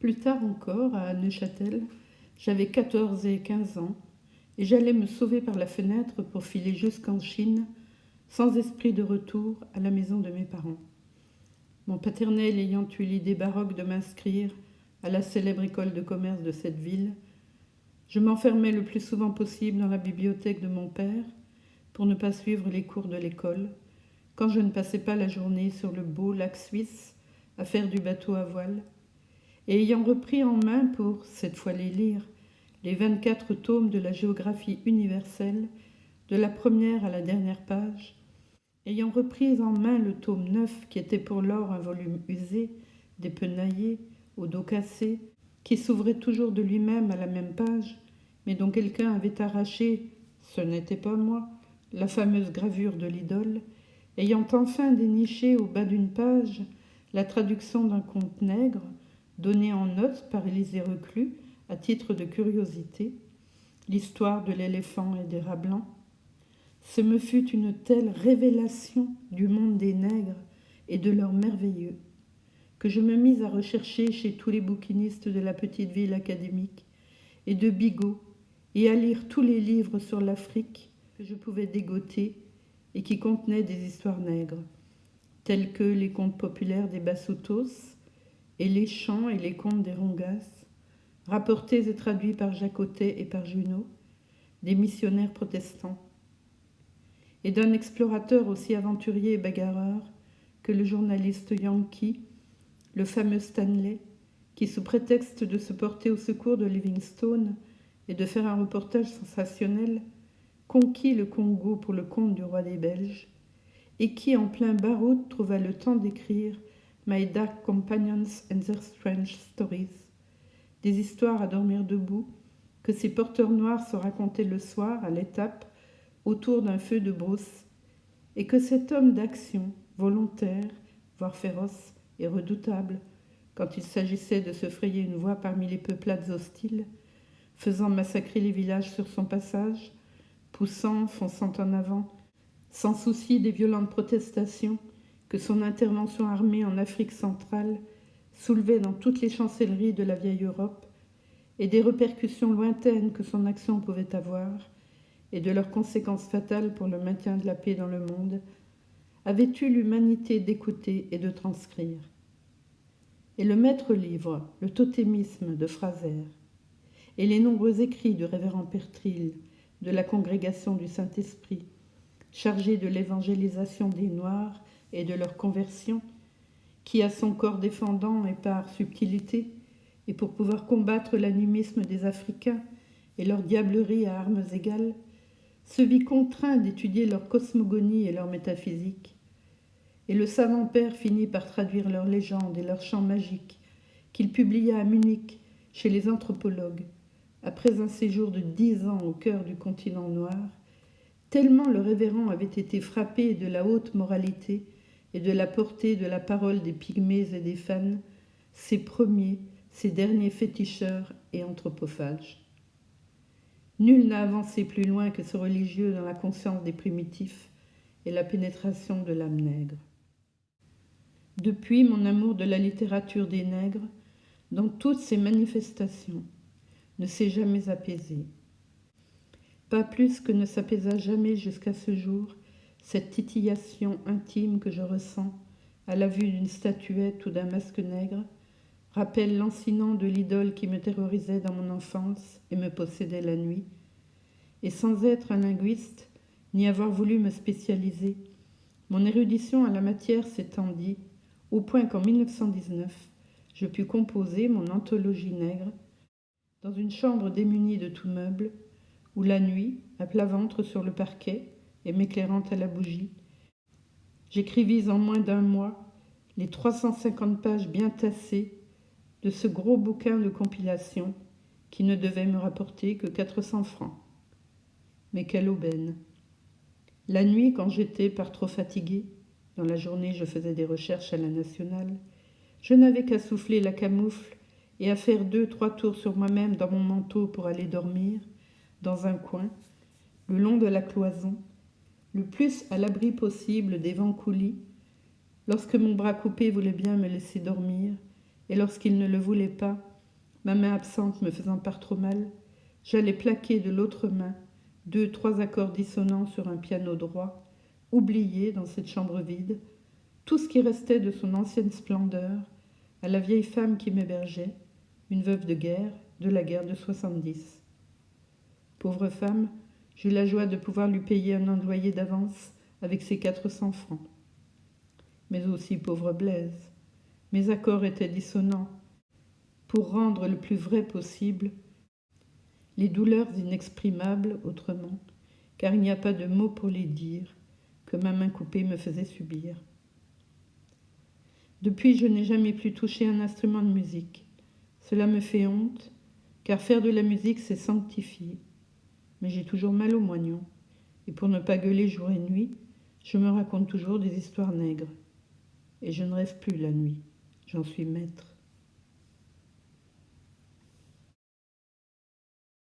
Plus tard encore, à Neuchâtel, j'avais 14 et 15 ans, et j'allais me sauver par la fenêtre pour filer jusqu'en Chine, sans esprit de retour, à la maison de mes parents. Mon paternel ayant eu l'idée baroque de m'inscrire à la célèbre école de commerce de cette ville, je m'enfermais le plus souvent possible dans la bibliothèque de mon père pour ne pas suivre les cours de l'école, quand je ne passais pas la journée sur le beau lac suisse à faire du bateau à voile, et ayant repris en main pour, cette fois les lire, les 24 tomes de la géographie universelle, de la première à la dernière page, ayant repris en main le tome 9 qui était pour lors un volume usé, dépenaillé, au dos cassé, qui s'ouvrait toujours de lui-même à la même page, mais dont quelqu'un avait arraché, ce n'était pas moi, la fameuse gravure de l'idole, ayant enfin déniché au bas d'une page la traduction d'un conte nègre, donné en notes par Élisée Reclus à titre de curiosité, l'histoire de l'éléphant et des rats blancs, ce me fut une telle révélation du monde des nègres et de leur merveilleux, que je me mis à rechercher chez tous les bouquinistes de la petite ville académique et de Bigot, et à lire tous les livres sur l'Afrique que je pouvais dégoter et qui contenaient des histoires nègres, tels que les contes populaires des Basutos et les chants et les contes des Rongas, rapportés et traduits par Jacotet et par Junot, des missionnaires protestants, et d'un explorateur aussi aventurier et bagarreur que le journaliste Yankee, le fameux Stanley, qui, sous prétexte de se porter au secours de Livingstone et de faire un reportage sensationnel, conquit le Congo pour le compte du roi des Belges, et qui, en plein baroud, trouva le temps d'écrire My Dark Companions and Their Strange Stories, des histoires à dormir debout, que ces porteurs noirs se racontaient le soir, à l'étape, autour d'un feu de brousse, et que cet homme d'action, volontaire, voire féroce et redoutable, quand il s'agissait de se frayer une voie parmi les peuplades hostiles, faisant massacrer les villages sur son passage, poussant, fonçant en avant, sans souci des violentes protestations que son intervention armée en Afrique centrale soulevait dans toutes les chancelleries de la vieille Europe, et des répercussions lointaines que son action pouvait avoir, et de leurs conséquences fatales pour le maintien de la paix dans le monde, avait eu l'humanité d'écouter et de transcrire. Et le maître livre, le totémisme de Fraser, et les nombreux écrits du révérend Pertril, de la congrégation du Saint-Esprit, chargés de l'évangélisation des Noirs et de leur conversion, qui, à son corps défendant et par subtilité, et pour pouvoir combattre l'animisme des Africains et leur diablerie à armes égales, se vit contraint d'étudier leur cosmogonie et leur métaphysique. Et le savant père finit par traduire leurs légendes et leurs chants magiques, qu'il publia à Munich chez les anthropologues, après un séjour de 10 ans au cœur du continent noir, tellement le révérend avait été frappé de la haute moralité et de la portée de la parole des pygmées et des fans, ces premiers, ces derniers féticheurs et anthropophages. Nul n'a avancé plus loin que ce religieux dans la conscience des primitifs et la pénétration de l'âme nègre. Depuis, mon amour de la littérature des nègres, dans toutes ses manifestations, ne s'est jamais apaisé. Pas plus que ne s'apaisa jamais jusqu'à ce jour cette titillation intime que je ressens à la vue d'une statuette ou d'un masque nègre, rappelle lancinant de l'idole qui me terrorisait dans mon enfance et me possédait la nuit, et sans être un linguiste, ni avoir voulu me spécialiser, mon érudition à la matière s'étendit, au point qu'en 1919, je pus composer mon anthologie nègre dans une chambre démunie de tout meuble, où la nuit, à plat ventre sur le parquet et m'éclairant à la bougie, j'écrivis en moins d'un mois les 350 pages bien tassées de ce gros bouquin de compilation qui ne devait me rapporter que 400 francs. Mais quelle aubaine! La nuit, quand j'étais par trop fatiguée, dans la journée je faisais des recherches à la Nationale, je n'avais qu'à souffler la camoufle et à faire 2-3 tours sur moi-même dans mon manteau pour aller dormir, dans un coin, le long de la cloison, le plus à l'abri possible des vents coulis, lorsque mon bras coupé voulait bien me laisser dormir, et lorsqu'il ne le voulait pas, ma main absente me faisant par trop mal, j'allais plaquer de l'autre main 2, 3 accords dissonants sur un piano droit, oublier dans cette chambre vide tout ce qui restait de son ancienne splendeur à la vieille femme qui m'hébergeait, une veuve de guerre, de la guerre de 70. Pauvre femme, j'eus la joie de pouvoir lui payer un an de loyer d'avance avec ses 400 francs. Mais aussi pauvre Blaise, mes accords étaient dissonants. Pour rendre le plus vrai possible, les douleurs inexprimables autrement, car il n'y a pas de mots pour les dire, que ma main coupée me faisait subir. Depuis, je n'ai jamais plus touché un instrument de musique. Cela me fait honte, car faire de la musique, c'est sanctifié. Mais j'ai toujours mal au moignon, et pour ne pas gueuler jour et nuit, je me raconte toujours des histoires nègres. Et je ne rêve plus la nuit, j'en suis maître.